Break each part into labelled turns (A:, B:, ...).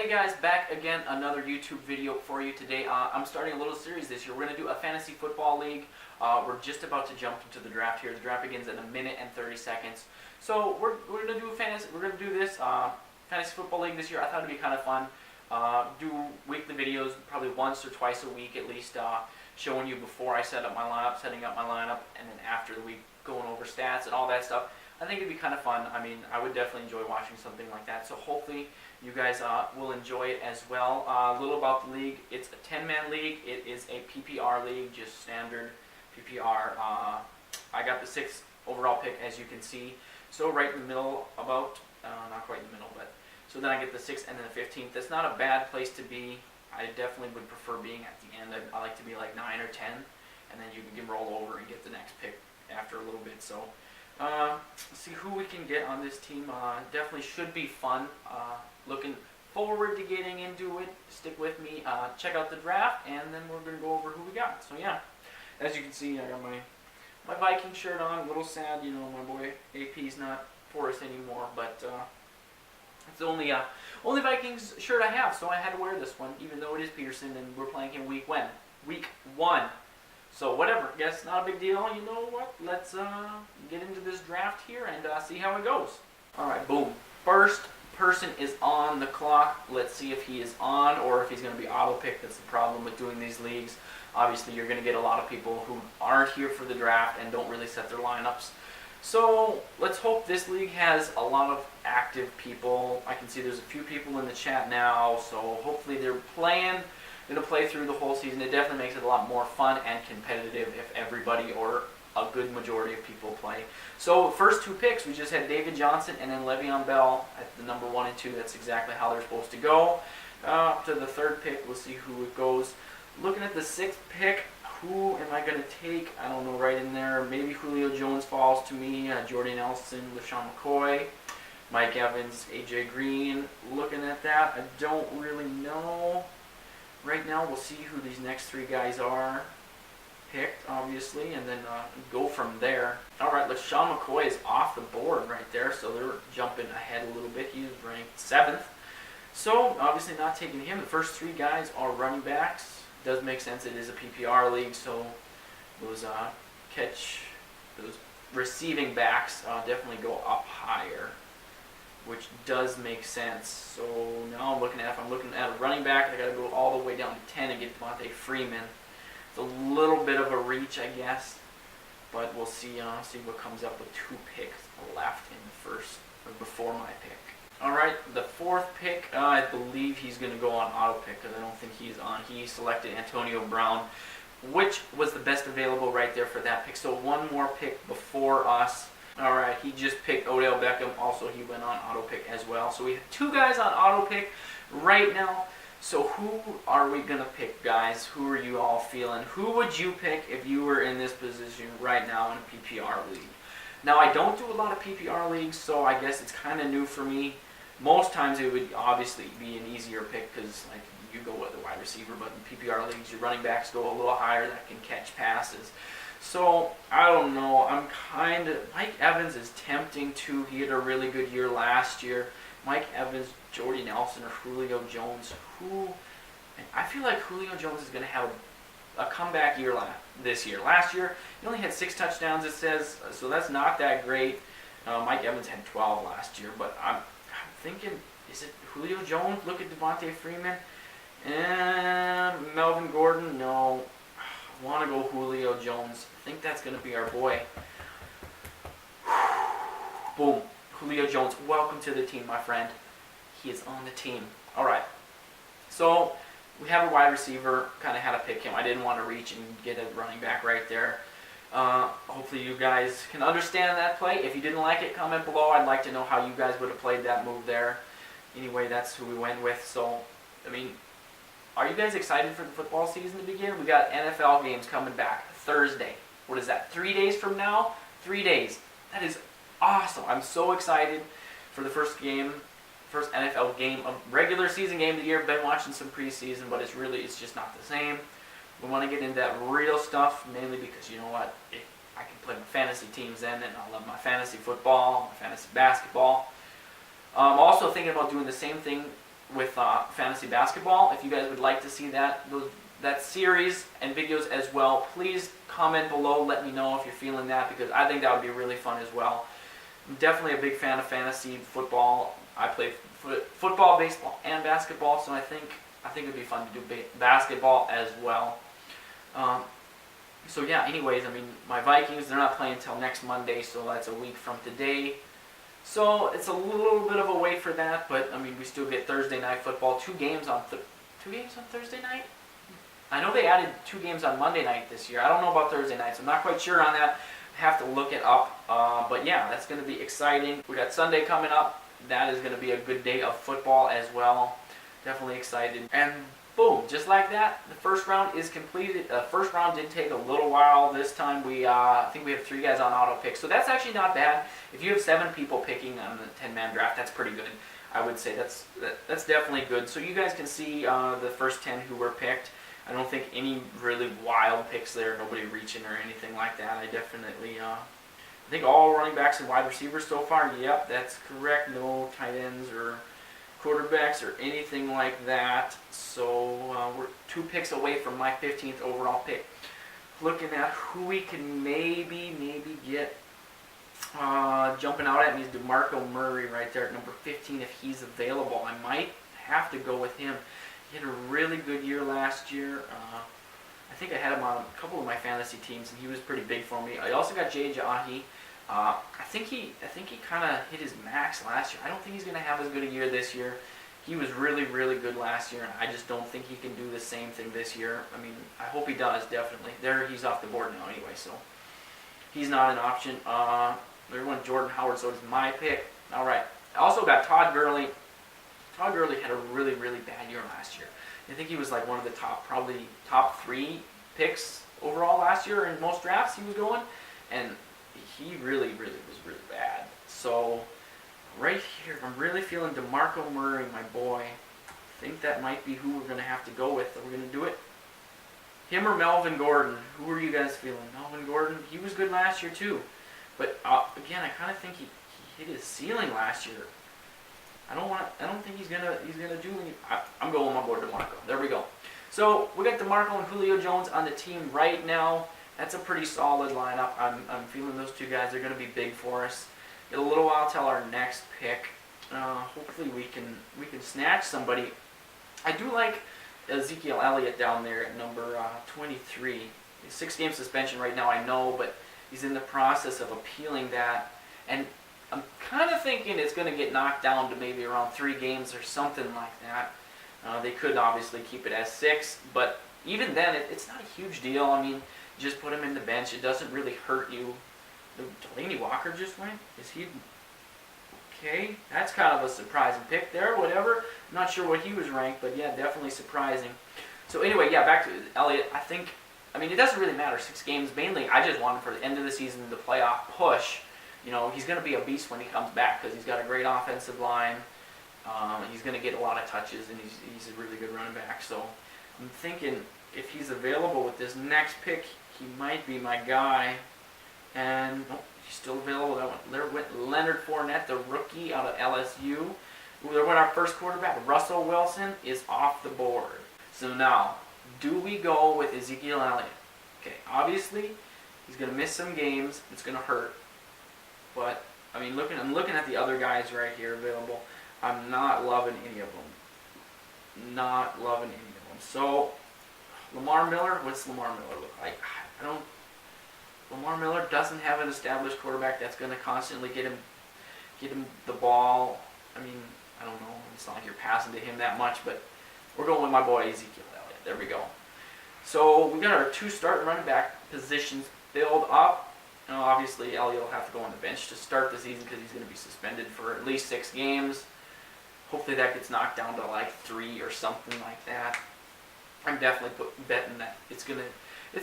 A: Hey guys, back again, another YouTube video for you today. I'm starting a little series this year. We're going to do a fantasy football league. We're just about to jump into the draft here. The draft begins in 1 minute and 30 seconds. So we're going to do this fantasy football league this year. I thought it'd be kind of fun. Do weekly videos, probably once or twice a week at least, showing you before I setting up my lineup, and then after the week going over stats and all that stuff. I think it'd be kind of fun. I mean, I would definitely enjoy watching something like that. So hopefully you guys will enjoy it as well. A little about the league. It's a 10-man league. It is a PPR league, just standard PPR. I got the 6th overall pick, as you can see. So right in the middle, about, not quite in the middle, but so then I get the 6th and then the 15th. That's not a bad place to be. I definitely would prefer being at the end. I like to be like 9 or 10, and then you can roll over and get the next pick after a little bit. So see who we can get on this team. Definitely should be fun. Looking forward to getting into it. Stick with me. Check out the draft, and then we're going to go over who we got. So yeah, as you can see, I got my Viking shirt on. A little sad, you know, my boy AP's not for us anymore, but it's the only Vikings shirt I have, so I had to wear this one, even though it is Peterson, and we're playing him week 1. So whatever, guess not a big deal. You know what? Let's get into this draft here and see how it goes. All right, boom. First person is on the clock. Let's see if he is on or if he's going to be auto-picked. That's the problem with doing these leagues. Obviously, you're going to get a lot of people who aren't here for the draft and don't really set their lineups. So let's hope this league has a lot of active people. I can see there's a few people in the chat now, so hopefully they're going to play through the whole season. It definitely makes it a lot more fun and competitive if everybody or a good majority of people play. So first 2 picks, we just had David Johnson and then Le'Veon Bell at the number 1 and 2. That's exactly how they're supposed to go. Up to the 3rd pick, we'll see who it goes. Looking at the 6th pick, who am I going to take? I don't know, right in there. Maybe Julio Jones falls to me. Jordy Nelson, LaShawn McCoy, Mike Evans, AJ Green. Looking at that, I don't really know. Right now, we'll see who these next 3 guys are picked, obviously, and then go from there. All right, LaShawn McCoy is off the board right there, so they're jumping ahead a little bit. He's ranked 7th. So, obviously not taking him. The first 3 guys are running backs. Does make sense. It is a PPR league, so those receiving backs definitely go up higher, which does make sense. So now if I'm looking at a running back, I got to go all the way down to 10 and get Devontae Freeman. It's a little bit of a reach, I guess, but we'll see what comes up with 2 picks left in the first, or before my pick. All right, the 4th pick, I believe he's going to go on auto pick because I don't think he's on. He selected Antonio Brown, which was the best available right there for that pick. So 1 more pick before us. All right, he just picked Odell Beckham. Also, he went on auto pick as well. So we have 2 guys on auto pick right now. So who are we going to pick, guys? Who are you all feeling? Who would you pick if you were in this position right now in a PPR league? Now, I don't do a lot of PPR leagues, so I guess it's kind of new for me. Most times it would obviously be an easier pick because like you go with a wide receiver, but in PPR leagues, your running backs go a little higher that can catch passes. So, I don't know. Mike Evans is tempting too. He had a really good year last year. Mike Evans, Jordy Nelson, or Julio Jones. I feel like Julio Jones is going to have a comeback year this year. Last year, he only had 6 touchdowns, it says, so that's not that great. Mike Evans had 12 last year, but I'm thinking, is it Julio Jones? Look at Devontae Freeman. And Melvin Gordon, no. I want to go Julio Jones. I think that's going to be our boy. Boom. Julio Jones, welcome to the team, my friend. He is on the team. All right. So we have a wide receiver. Kind of had to pick him. I didn't want to reach and get a running back right there. Hopefully you guys can understand that play. If you didn't like it, comment below. I'd like to know how you guys would have played that move there. Anyway, that's who we went with. So, I mean, are you guys excited for the football season to begin? We got NFL games coming back Thursday. What is that, 3 days from now? 3 days. That is awesome. I'm so excited for the first NFL game, a regular season game of the year. Been watching some preseason, but it's just not the same. We want to get into that real stuff, mainly because, you know what, I can play my fantasy teams then, and I love my fantasy football, my fantasy basketball. I'm also thinking about doing the same thing with fantasy basketball. If you guys would like to see that series and videos as well, please comment below. Let me know if you're feeling that, because I think that would be really fun as well. I'm definitely a big fan of fantasy football. I play football, baseball, and basketball, so I think it would be fun to do basketball as well. So yeah, anyways, I mean, my Vikings, they're not playing until next Monday, so that's a week from today. So it's a little bit of a wait for that, but I mean, we still get Thursday night football. Two games on Thursday night? I know they added 2 games on Monday night this year. I don't know about Thursday nights. I'm not quite sure on that. I have to look it up. But yeah, that's going to be exciting. We got Sunday coming up. That is going to be a good day of football as well. Definitely excited. And boom, just like that, the first round is completed. The first round did take a little while. This time I think we have 3 guys on auto pick. So that's actually not bad. If you have 7 people picking on the 10-man draft, that's pretty good. I would say that's definitely good. So you guys can see the first 10 who were picked. I don't think any really wild picks there, nobody reaching or anything like that. I definitely, I think all running backs and wide receivers so far, yep, that's correct. No tight ends or quarterbacks or anything like that. So we're 2 picks away from my 15th overall pick. Looking at who we can maybe get jumping out at me is DeMarco Murray right there at number 15 if he's available. I might have to go with him. He had a really good year last year. I think I had him on a couple of my fantasy teams, and he was pretty big for me. I also got Jay Ajayi. I think he kind of hit his max last year. I don't think he's going to have as good a year this year. He was really, really good last year, and I just don't think he can do the same thing this year. I mean, I hope he does, definitely. He's off the board now anyway, so he's not an option. There went Jordan Howard, so it's my pick. All right. I also got Todd Gurley. Todd Gurley had a really, really bad year last year. I think he was like one of the probably top 3 picks overall last year in most drafts he was going, and he really, really was really bad. So right here, I'm really feeling DeMarco Murray, my boy. I think that might be who we're going to have to go with. Are we going to do it? Him or Melvin Gordon? Who are you guys feeling? Melvin Gordon? He was good last year too, but again, I kind of think he hit his ceiling last year. I don't think he's gonna do any. I'm going with my boy DeMarco. There we go. So we got DeMarco and Julio Jones on the team right now. That's a pretty solid lineup. I'm feeling those 2 guys. They're gonna be big for us. Get a little while till our next pick. Hopefully we can snatch somebody. I do like Ezekiel Elliott down there at number 23. 6-game suspension right now, I know, but he's in the process of appealing that, and I'm kind of thinking it's going to get knocked down to maybe around 3 games or something like that. They could obviously keep it as 6, but even then, it's not a huge deal. I mean, just put him in the bench. It doesn't really hurt you. Delaney Walker just went? Is he okay? That's kind of a surprising pick there, whatever. I'm not sure what he was ranked, but yeah, definitely surprising. So anyway, yeah, back to Elliott. I mean, it doesn't really matter. 6 games. Mainly, I just want him for the end of the season, the playoff push. You know, he's going to be a beast when he comes back because he's got a great offensive line. He's going to get a lot of touches, and he's a really good running back. So I'm thinking if he's available with this next pick, he might be my guy. And he's still available. There went Leonard Fournette, the rookie out of LSU. There went our first quarterback. Russell Wilson is off the board. So now, do we go with Ezekiel Elliott? Okay, obviously, he's going to miss some games. It's going to hurt. But, I mean, I'm looking at the other guys right here available. I'm not loving any of them. Not loving any of them. So, Lamar Miller, what's Lamar Miller look like? Lamar Miller doesn't have an established quarterback that's going to constantly get him the ball. I mean, I don't know. It's not like you're passing to him that much, but we're going with my boy Ezekiel Elliott. There we go. So, we got our 2 starting running back positions filled up. Now, obviously, Elliott will have to go on the bench to start the season because he's going to be suspended for at least 6 games. Hopefully that gets knocked down to like 3 or something like that. I'm definitely betting that it's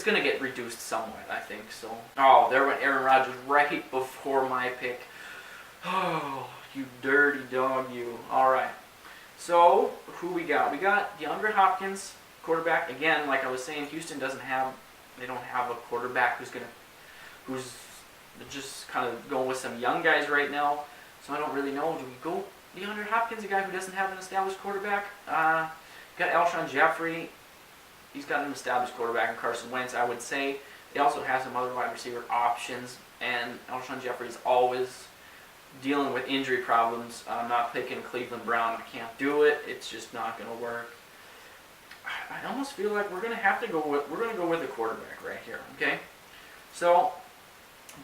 A: gonna get reduced somewhat, I think. So, oh, there went Aaron Rodgers right before my pick. Oh, you dirty dog, you. All right. So, who we got? We got DeAndre Hopkins, quarterback. Again, like I was saying, Houston don't have a quarterback who's just kind of going with some young guys right now. So I don't really know. Do we go DeAndre Hopkins, a guy who doesn't have an established quarterback. Got Alshon Jeffrey. He's got an established quarterback in Carson Wentz, I would say. They also have some other wide receiver options, and Alshon Jeffrey is always dealing with injury problems. I'm not picking Cleveland Brown. I can't do it. It's just not going to work. I almost feel like we're going to go with a quarterback right here. Okay, so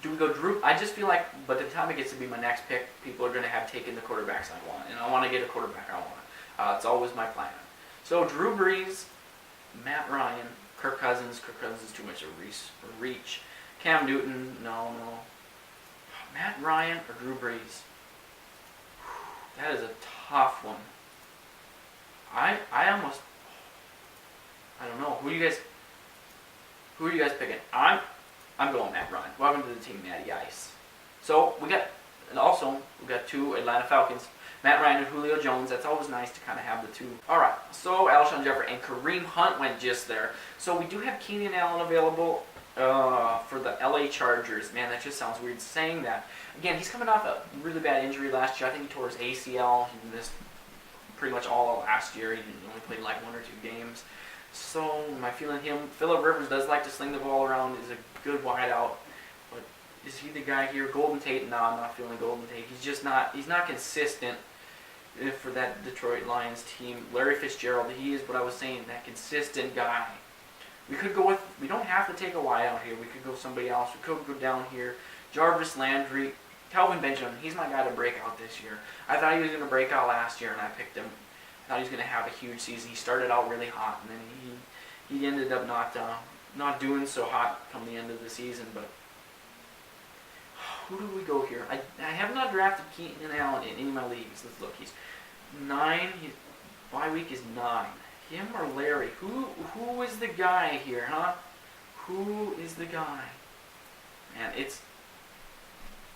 A: do we go Drew? I just feel like by the time it gets to be my next pick, people are going to have taken the quarterbacks I want, and I want to get a quarterback I want. It's always my plan. So Drew Brees, Matt Ryan, Kirk Cousins. Kirk Cousins is too much of a reach. Cam Newton, no. Matt Ryan or Drew Brees? That is a tough one. I don't know. Who are you guys picking? I'm going Matt Ryan. Welcome to the team, Matty Ice. So we got two Atlanta Falcons, Matt Ryan and Julio Jones. That's always nice to kind of have the two. All right. So Alshon Jeffrey and Kareem Hunt went just there. So we do have Keenan Allen available for the LA Chargers. Man, that just sounds weird saying that. Again, he's coming off a really bad injury last year. I think he tore his ACL. He missed pretty much all of last year. He only played like 1 or 2 games. So am I feeling him? Phillip Rivers does like to sling the ball around. He's a good wideout. But is he the guy here? Golden Tate? No, I'm not feeling Golden Tate. He's not consistent for that Detroit Lions team. Larry Fitzgerald, he is what I was saying, that consistent guy. We don't have to take a wideout here. We could go somebody else. We could go down here. Jarvis Landry, Kelvin Benjamin, he's my guy to break out this year. I thought he was going to break out last year, and I picked him. I thought he was going to have a huge season. He started out really hot, and then he ended up not doing so hot come the end of the season. But who do we go here? I have not drafted Keenan Allen in any of my leagues. Let's look. He's 9. Bye week is 9. Him or Larry? Who is the guy here, huh? Who is the guy? Man,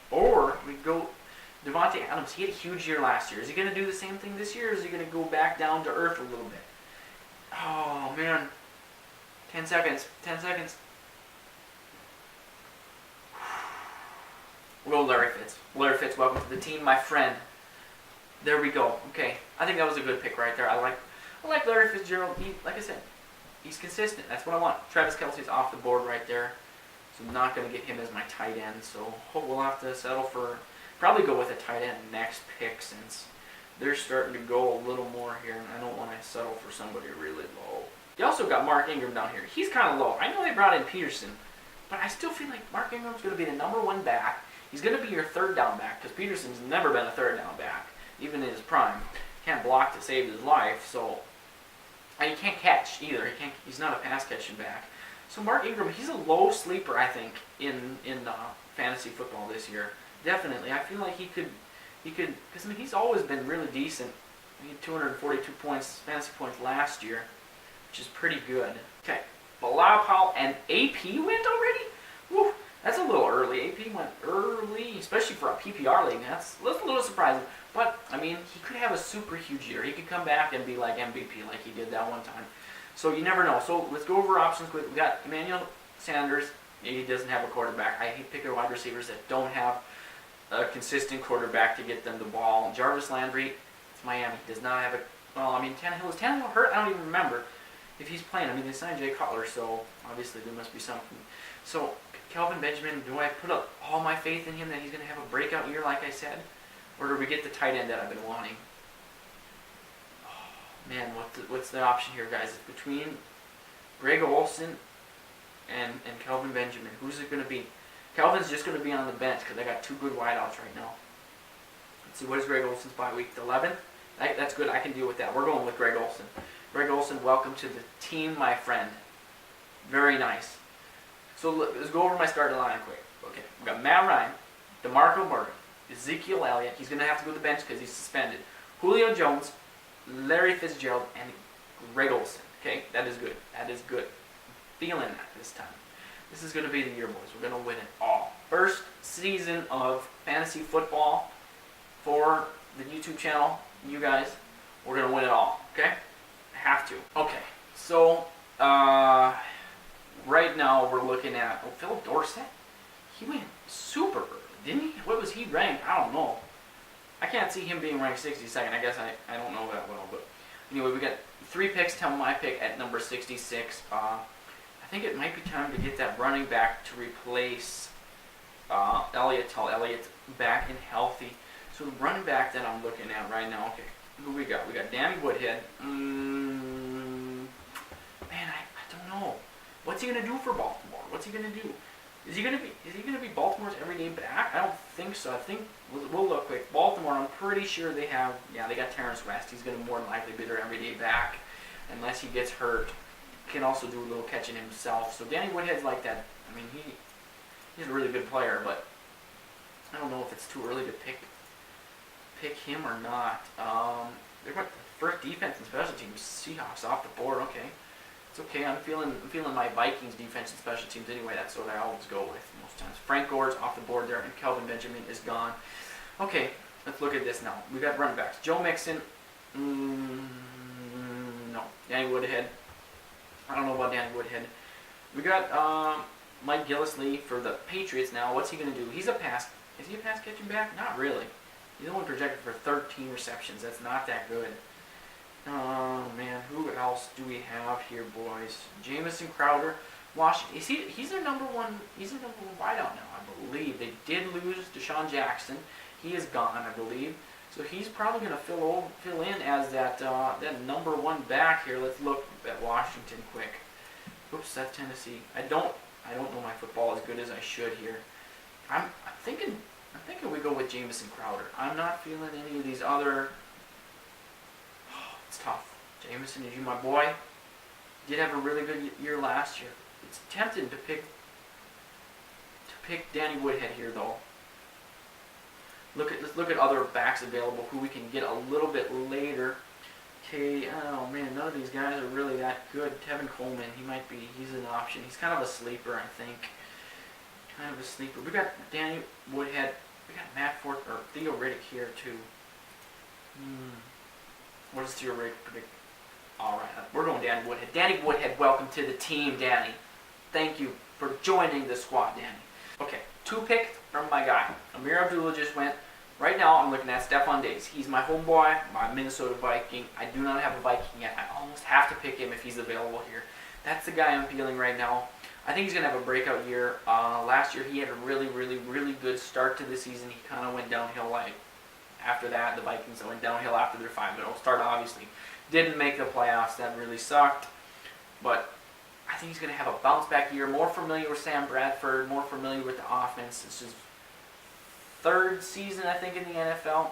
A: or we go Devontae Adams. He had a huge year last year. Is he going to do the same thing this year, or is he going to go back down to earth a little bit? Oh, man. 10 seconds. 10 seconds. We'll go Larry Fitz. Larry Fitz, welcome to the team, my friend. There we go. Okay. I think that was a good pick right there. I like Larry Fitzgerald. Like I said, he's consistent. That's what I want. Travis Kelce's off the board right there. So I'm not going to get him as my tight end. So we'll have to settle for, probably go with a tight end next pick, since they're starting to go a little more here, and I don't want to settle for somebody really low. You also got Mark Ingram down here. He's kind of low. I know they brought in Peterson, but I still feel like Mark Ingram's going to be the number 1 back. He's going to be your 3rd down back, because Peterson's never been a 3rd down back, even in his prime. Can't block to save his life, so... And he can't catch either. He's not a pass-catching back. So Mark Ingram, he's a low sleeper, I think, in fantasy football this year. Definitely. I feel like he could, because I mean, he's always been really decent. He had 242 points, fantasy points last year, which is pretty good. Okay, Bilal Powell and AP went already? Woo, that's a little early. AP went early, especially for a PPR league. That's a little surprising. But, I mean, he could have a super huge year. He could come back and be like MVP like he did that one time. So you never know. So let's go over options quick. We got Emmanuel Sanders. He doesn't have a quarterback. I hate picking wide receivers that don't have a consistent quarterback to get them the ball. Jarvis Landry, it's Miami. Does not have a... Well, I mean, Tannehill. Is Tannehill hurt? I don't even remember if he's playing. I mean, they signed Jay Cutler, so obviously there must be something. So Kelvin Benjamin, do I put up all my faith in him that he's going to have a breakout year like I said? Or do we get the tight end that I've been wanting? Oh, man, what's the option here, guys? It's between Greg Olsen and Kelvin Benjamin. Who's it going to be? Kelvin's just going to be on the bench because I got 2 good wideouts right now. Let's see, what is Greg Olsen's bye week? The 11th? That's good. I can deal with that. We're going with Greg Olsen. Greg Olsen, welcome to the team, my friend. Very nice. So let's go over my starting line quick. Okay, we got Matt Ryan, DeMarco Murray, Ezekiel Elliott. He's going to have to go to the bench because he's suspended. Julio Jones, Larry Fitzgerald, and Greg Olsen. Okay, that is good. That is good. Feeling that this time. This is going to be the year, boys. We're going to win it all. First season of fantasy football for the YouTube channel. You guys, we're going to win it all. Okay? Have to. Okay, so right now we're looking at Philip Dorsett. He went super early, didn't he? What was he ranked? I don't know. I can't see him being ranked 62nd. I guess I don't know that well, but anyway, we got 3 picks. Tell my pick at number 66. I think it might be time to get that running back to replace Elliott till Elliott's back and healthy. So the running back that I'm looking at right now, okay, who we got? We got Danny Woodhead. Man, I don't know. What's he gonna do for Baltimore? What's he gonna do? Is he gonna be Baltimore's everyday back? I don't think so. I think we'll look quick. Baltimore, I'm pretty sure they got Terrence West. He's gonna more than likely be their everyday back, unless he gets hurt. Can also do a little catching himself. So Danny Woodhead's like that. I mean, he's a really good player, but I don't know if it's too early to pick him or not. They're got the first defense and special teams. Seahawks off the board. Okay. It's okay. I'm feeling my Vikings defense and special teams anyway. That's what I always go with most times. Frank Gore's off the board there, and Kelvin Benjamin is gone. Okay, let's look at this now. We got running backs. Joe Mixon. No. Danny Woodhead. I don't know about Danny Woodhead. We got Mike Gillislee for the Patriots now. What's he going to do? Is he a pass catching back? Not really. He's only projected for 13 receptions. That's not that good. Oh man, who else do we have here, boys? Jamison Crowder, Washington. He's their number one. He's their number one wideout now, I believe. They did lose Deshaun Jackson. He is gone, I believe. So he's probably going to fill in as that number one back here. Let's look at Washington quick. Oops, that's Tennessee. I don't know my football as good as I should here. I'm thinking we go with Jamison Crowder. I'm not feeling any of these other. It's tough. Jamison, is you my boy? Did have a really good year last year. It's tempting to pick Danny Woodhead here though. Let's look at other backs available who we can get a little bit later. Okay, oh man, none of these guys are really that good. Tevin Coleman, he's an option. He's kind of a sleeper, I think. Kind of a sleeper. We got Danny Woodhead. We got Matt Ford or Theo Riddick here too. What does Theo Riddick predict? All right, we're going Danny Woodhead. Danny Woodhead, welcome to the team, Danny. Thank you for joining the squad, Danny. Okay, 2 picks from my guy. Amir Abdullah just went. Right now, I'm looking at Stephon Diggs. He's my homeboy, my Minnesota Viking. I do not have a Viking yet. I almost have to pick him if he's available here. That's the guy I'm feeling right now. I think he's going to have a breakout year. Last year, he had a really, really, really good start to the season. He kind of went downhill after that. The Vikings went downhill after their 5-0 start, obviously. Didn't make the playoffs. That really sucked. But I think he's going to have a bounce-back year. More familiar with Sam Bradford. More familiar with the offense. This is 3rd season, I think, in the NFL.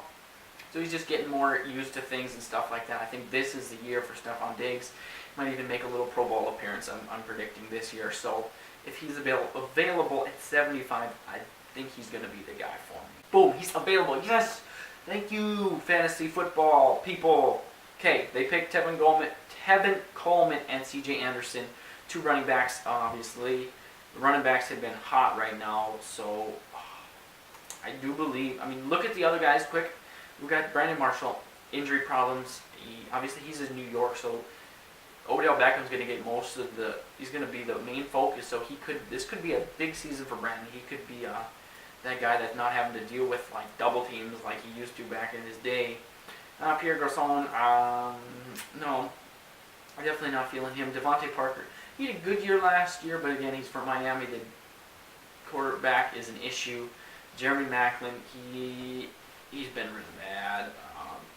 A: So he's just getting more used to things and stuff like that. I think this is the year for Stephon Diggs. Might even make a little Pro Bowl appearance, I'm predicting this year. So if he's available at 75, I think he's going to be the guy for me. Boom, he's available. Yes! Thank you, fantasy football people. Okay, they picked Tevin Coleman and C.J. Anderson, 2 running backs, obviously. The running backs have been hot right now, so I do believe. I mean, look at the other guys quick. We got Brandon Marshall, injury problems. Obviously, he's in New York, so Odell Beckham's going to get most of the. He's going to be the main focus. So this could be a big season for Brandon. He could be that guy that's not having to deal with like double teams like he used to back in his day. Pierre Garçon, no, I'm definitely not feeling him. Devontae Parker, he had a good year last year, but again, he's from Miami. The quarterback is an issue. Jeremy Maclin, he's been really bad.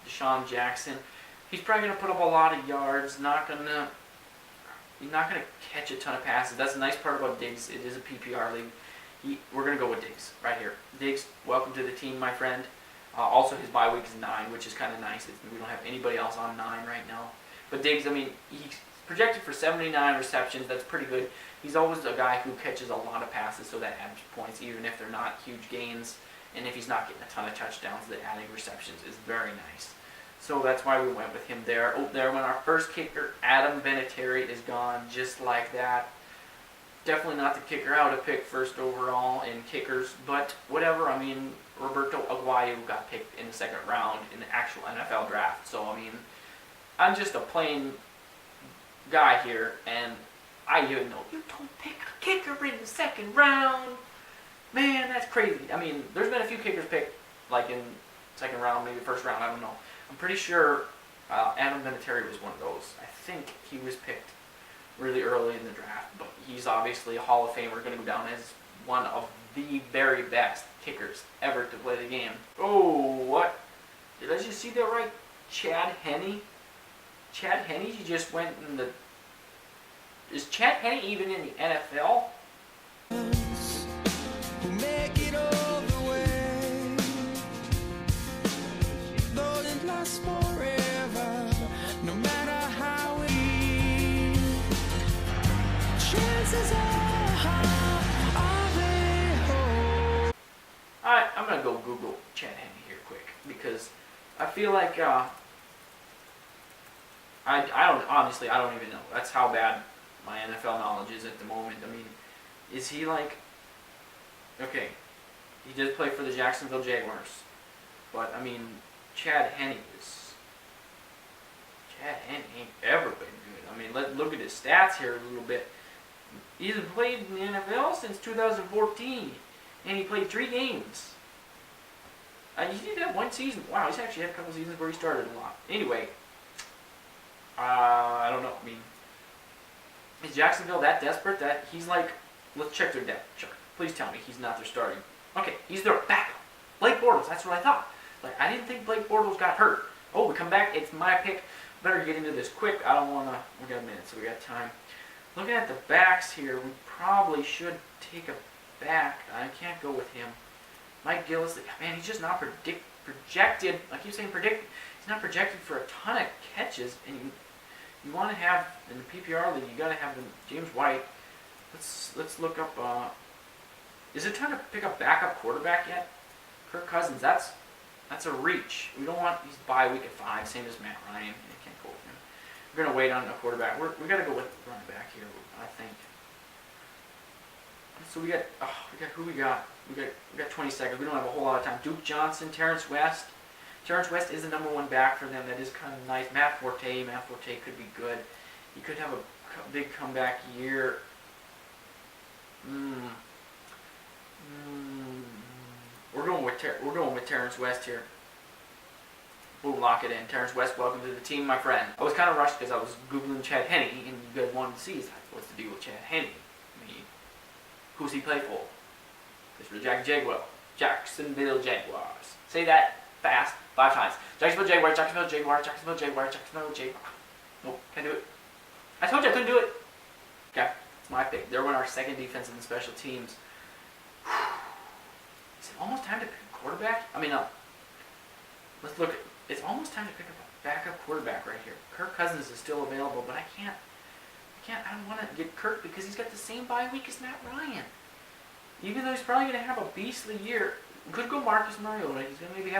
A: Deshaun Jackson, he's probably going to put up a lot of yards. He's not going to catch a ton of passes. That's the nice part about Diggs. It is a PPR league. We're going to go with Diggs right here. Diggs, welcome to the team, my friend. Also, his bye week is 9, which is kind of nice. We don't have anybody else on 9 right now. But Diggs, I mean, he's projected for 79 receptions. That's pretty good. He's always a guy who catches a lot of passes, so that adds points, even if they're not huge gains. And if he's not getting a ton of touchdowns, the adding receptions is very nice. So that's why we went with him there. Oh, there went our first kicker. Adam Vinatieri is gone just like that. Definitely not the kicker I would have picked first overall in kickers, but whatever. I mean, Roberto Aguayo got picked in the 2nd round in the actual NFL draft. So, I mean, I'm just a plain guy here, and I even know you don't pick a kicker in the 2nd round. Man, that's crazy. I mean, there's been a few kickers picked like in second round, maybe first round, I don't know. I'm pretty sure Adam Vinatieri was one of those. I think he was picked really early in the draft, but he's obviously a Hall of Famer, going to go down as one of the very best kickers ever to play the game. Oh, what? Did I just see that right? Chad Henne? Chad Henne, he just went in the... Is Chad Henne even in the NFL? Alright, I'm going to go Google Chad Henne here quick, because I feel like, I don't even know. That's how bad my NFL knowledge is at the moment. I mean, is he like, okay, he did play for the Jacksonville Jaguars, but I mean, Chad Henne ain't ever been good. I mean, let's look at his stats here a little bit. He's played in the NFL since 2014, and he played 3 games. He did have 1 season. Wow, he's actually had a couple seasons where he started a lot. Anyway, I don't know. I mean, is Jacksonville that desperate that he's like, let's check their depth chart. Please tell me he's not their starting. Okay, he's their backup. Blake Bortles, that's what I thought. Like, I didn't think Blake Bortles got hurt. Oh, we come back. It's my pick. Better get into this quick. I don't want to. We got a minute, so we got time. Looking at the backs here, we probably should take a back. I can't go with him. Mike Gillis, man, he's just not projected. I keep saying predict. He's not projected for a ton of catches, and you want to have in the PPR league. You got to have James White. Let's look up. Is it time to pick up backup quarterback yet? Kirk Cousins. That's a reach. We don't want. He's bye week at 5, same as Matt Ryan. I can't go with him. We're gonna wait on a quarterback. We gotta go with running back here, I think. So we got who we got? We got 20 seconds. We don't have a whole lot of time. Duke Johnson, Terrence West. Terrence West is the #1 back for them. That is kind of nice. Matt Forte could be good. He could have a big comeback year. We're going with Terrence West here. We'll lock it in. Terrence West, welcome to the team, my friend. I was kind of rushed because I was Googling Chad Henne, and you guys wanted to see what's the deal with Chad Henne. I mean, who's he play for? Plays for the Jacksonville Jaguars. Say that fast 5 times. Jacksonville Jaguars, Jacksonville Jaguars, Jacksonville Jaguars, Jacksonville Jaguars. Nope, can't do it. I told you I couldn't do it. Okay, it's my pick. They're our second defense in the special teams. Is it almost time to pick a quarterback? I mean, let's look at. It's almost time to pick up a backup quarterback right here. Kirk Cousins is still available, but I don't want to get Kirk because he's got the same bye week as Matt Ryan. Even though he's probably going to have a beastly year, could go Marcus Mariota. He's going to maybe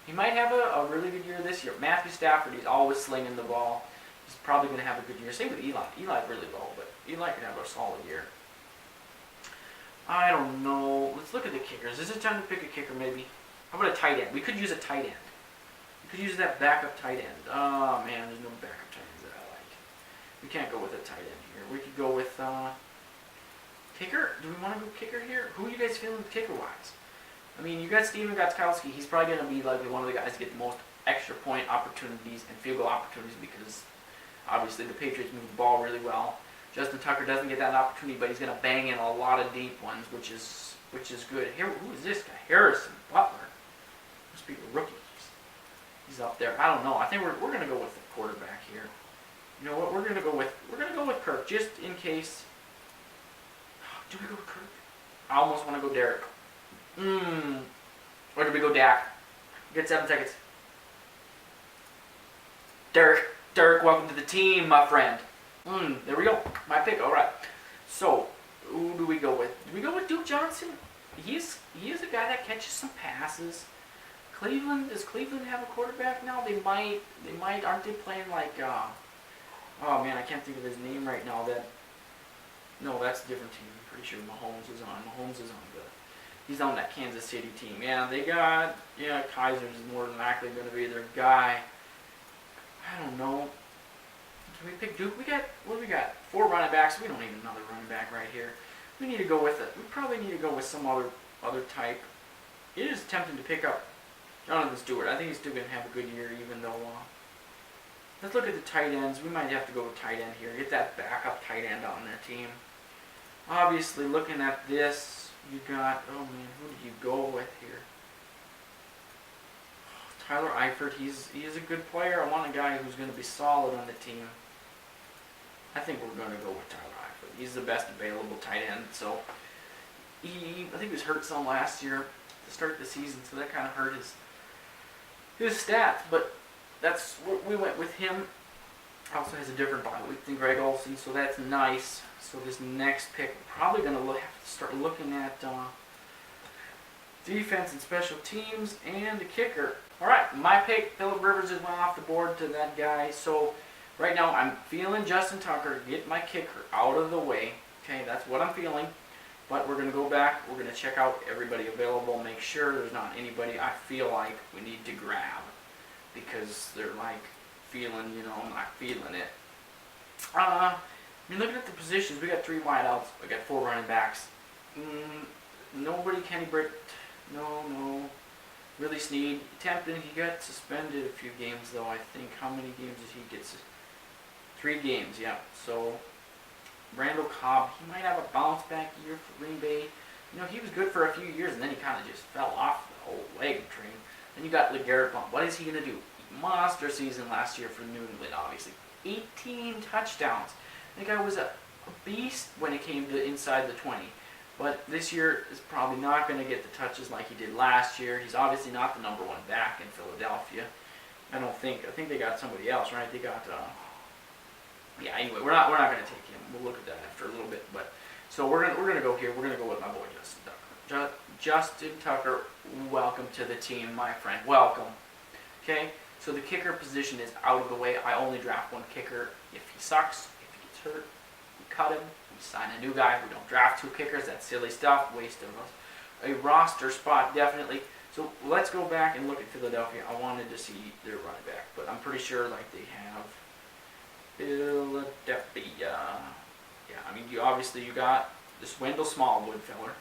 A: he might have a really good year this year. Matthew Stafford, he's always slinging the ball. He's probably going to have a good year. Same with Eli. Eli really low, but Eli could have a solid year. I don't know. Let's look at the kickers. Is it time to pick a kicker maybe? How about a tight end? We could use a tight end. We could use that backup tight end. Oh man, there's no backup tight ends that I like. We can't go with a tight end here. We could go with kicker. Do we want to go kicker here? Who are you guys feeling kicker wise? I mean, you got Steven Gostkowski. He's probably going to be like one of the guys to get the most extra point opportunities and field goal opportunities because obviously the Patriots move the ball really well. Justin Tucker doesn't get that opportunity, but he's going to bang in a lot of deep ones, which is good. Here, who is this guy? Harrison Butler. Must be a rookie. He's up there. I don't know. I think we're going to go with the quarterback here. You know what? We're going to go with Kirk just in case. Do we go with Kirk? I almost want to go Derek. Or do we go Dak? You get 7 seconds. Derek, welcome to the team, my friend. There we go. My pick. All right. So, who do we go with? Do we go with Duke Johnson? He is a guy that catches some passes. Does Cleveland have a quarterback now? They might. Aren't they playing like? Oh man, I can't think of his name right now. No, that's a different team. I'm pretty sure Mahomes is on he's on that Kansas City team. Yeah, they got. Yeah, Kaiser's is more than likely going to be their guy. I don't know. Can we pick Duke? What do we got? 4 running backs. We don't need another running back right here. We probably need to go with some other type. It is tempting to pick up Jonathan Stewart. I think he's still going to have a good year, even though. Let's look at the tight ends. We might have to go with tight end here. Get that backup tight end on their team. Obviously, looking at this, you got, oh man, who did you go with here? Tyler Eifert. He is a good player. I want a guy who's going to be solid on the team. I think we're going to go with Tyler Eifert. He's the best available tight end. So I think he was hurt some last year to start the season, so that kind of hurt his stats. But that's we went with him. Also has a different bye week than Greg Olsen, so that's nice. So this next pick, we're probably going to have to start looking at defense and special teams and the kicker. All right, my pick, Phillip Rivers, just went off the board to that guy. So right now I'm feeling Justin Tucker, get my kicker out of the way. Okay, that's what I'm feeling. But we're going to go back. We're going to check out everybody available, make sure there's not anybody I feel like we need to grab because they're like feeling, I'm not feeling it. I mean, looking at the positions, we got 3 wideouts. We got 4 running backs. Nobody, Kenny Britt. No. Willie Snead. Tempting, he got suspended a few games, though, I think. How many games did he get? 3 games, yeah. So, Randall Cobb, he might have a bounce-back year for Green Bay. He was good for a few years, and then he kind of just fell off the whole wagon train. Then you got LeGarrette Blount. What is he going to do? Monster season last year for New England, obviously. 18 touchdowns. The guy was a beast when it came to inside the 20. But this year is probably not going to get the touches like he did last year. He's obviously not the number 1 back in Philadelphia. I think they got somebody else, right? They got yeah. Anyway, we're not going to take him. We'll look at that after a little bit. But so we're gonna go here. We're gonna go with my boy Justin Tucker. Justin Tucker, welcome to the team, my friend. Welcome. Okay. So the kicker position is out of the way. I only draft 1 kicker. If he sucks, if he gets hurt, we cut him. We sign a new guy. We don't draft 2 kickers. That's silly stuff. Waste of a roster spot, definitely. So let's go back and look at Philadelphia. I wanted to see their running back, but I'm pretty sure like they have Philadelphia. Yeah, I mean you got this Wendell Smallwood fella.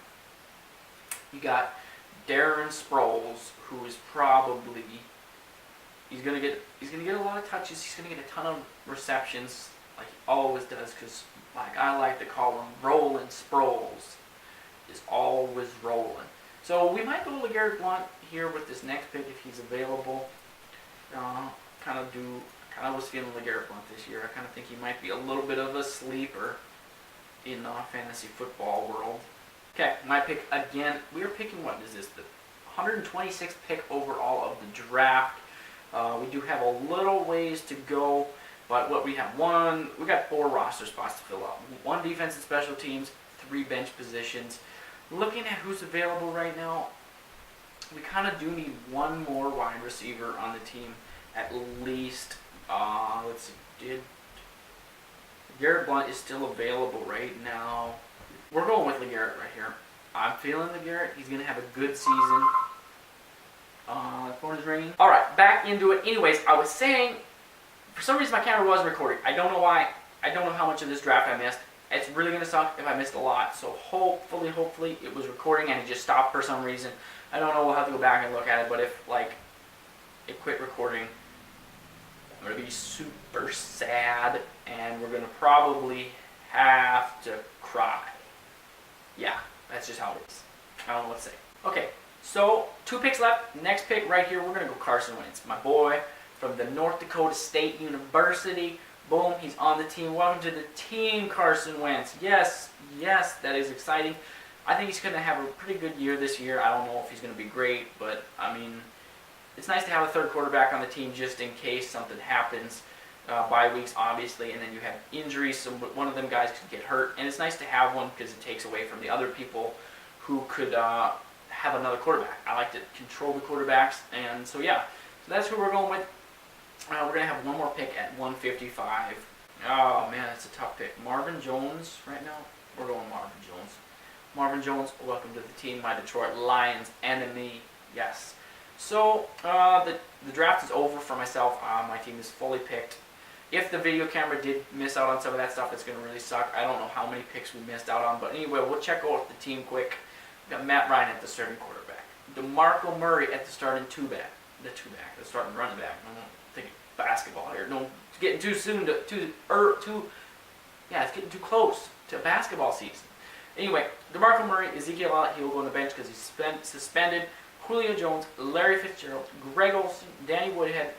A: You got Darren Sproles, who is probably he's gonna get a lot of touches. He's gonna get a ton of receptions, like he always does, because like I like to call him Rolling Sproles, is always rolling. So we might go LeGarrette Blount here with this next pick if he's available. Kind of was feeling LeGarrette Blount this year. I kind of think he might be a little bit of a sleeper in the fantasy football world. Okay, my pick again. We are picking, what is this, the 126th pick overall of the draft. We do have a little ways to go, but what we have, we got 4 roster spots to fill out. 1 defense and special teams, 3 bench positions. Looking at who's available right now, we kind of do need 1 more wide receiver on the team, at least. Let's see, LeGarrette Blount is still available right now. We're going with LeGarrette right here. I'm feeling LeGarrette. He's going to have a good season. Phone is ringing. All right, back into it. Anyways, I was saying, for some reason my camera wasn't recording. I don't know why. I don't know how much of this draft I missed. It's really going to suck if I missed a lot. So hopefully it was recording and it just stopped for some reason. I don't know. We'll have to go back and look at it. But if it quit recording, I'm going to be super sad, and we're going to probably have to cry. Yeah, that's just how it is. I don't know what to say. Okay, so 2 picks left. Next pick right here, we're going to go Carson Wentz, my boy from the North Dakota State University. Boom, he's on the team. Welcome to the team, Carson Wentz. Yes, that is exciting. I think he's going to have a pretty good year this year. I don't know if he's going to be great, but, I mean, it's nice to have a 3rd quarterback on the team just in case something happens. Bye weeks, obviously, and then you have injuries, so one of them guys could get hurt. And it's nice to have one because it takes away from the other people who could have another quarterback. I like to control the quarterbacks, and so yeah. So that's who we're going with. We're going to have 1 more pick at 155. Oh, man, that's a tough pick. Marvin Jones right now. We're going Marvin Jones. Marvin Jones, welcome to the team, my Detroit Lions enemy. Yes. So the draft is over for myself. My team is fully picked. If the video camera did miss out on some of that stuff, it's going to really suck. I don't know how many picks we missed out on. But anyway, we'll check out the team quick. We got Matt Ryan at the starting quarterback. DeMarco Murray at the starting the starting running back. I'm not thinking basketball here. No, it's getting too soon it's getting too close to basketball season. Anyway, DeMarco Murray, Ezekiel Elliott, he will go on the bench because he's suspended. Julio Jones, Larry Fitzgerald, Greg Olsen, Danny Woodhead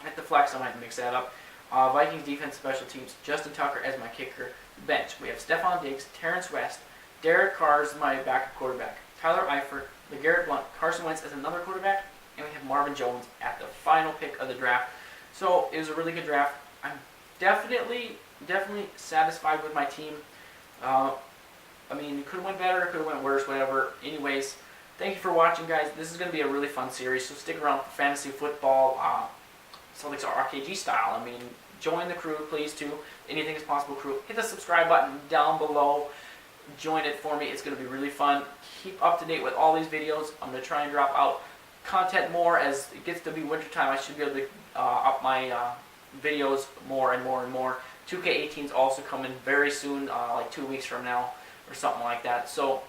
A: at the flex. I might mix that up. Vikings defense, special teams, Justin Tucker as my kicker. Bench, we have Stephon Diggs, Terrence West, Derek Carr is my backup quarterback, Tyler Eifert, LeGarrette Blount, Carson Wentz as another quarterback, and we have Marvin Jones at the final pick of the draft. So it was a really good draft. I'm definitely satisfied with my team. I mean, it could have went better, it could have went worse, whatever. Anyways, thank you for watching, guys. This is going to be a really fun series, so stick around for fantasy football, CelticsRRKG style. I mean, join the crew, please, too. Anything is possible crew. Hit the subscribe button down below. Join it for me. It's going to be really fun. Keep up to date with all these videos. I'm going to try and drop out content more as it gets to be wintertime. I should be able to up my videos more and more and more. 2K18 is also coming very soon, like 2 weeks from now or something like that. So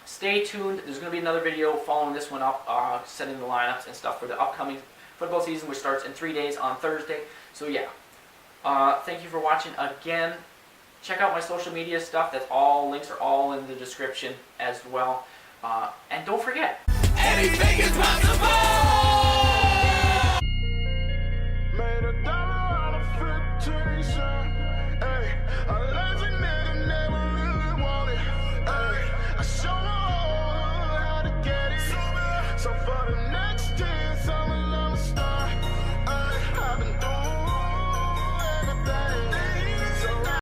A: stay tuned. There's going to be another video following this one up, setting the lineups and stuff for the upcoming football season, which starts in 3 days on Thursday. So yeah, thank you for watching again. Check out my social media stuff. Links are all in the description as well. And don't forget, anything is possible.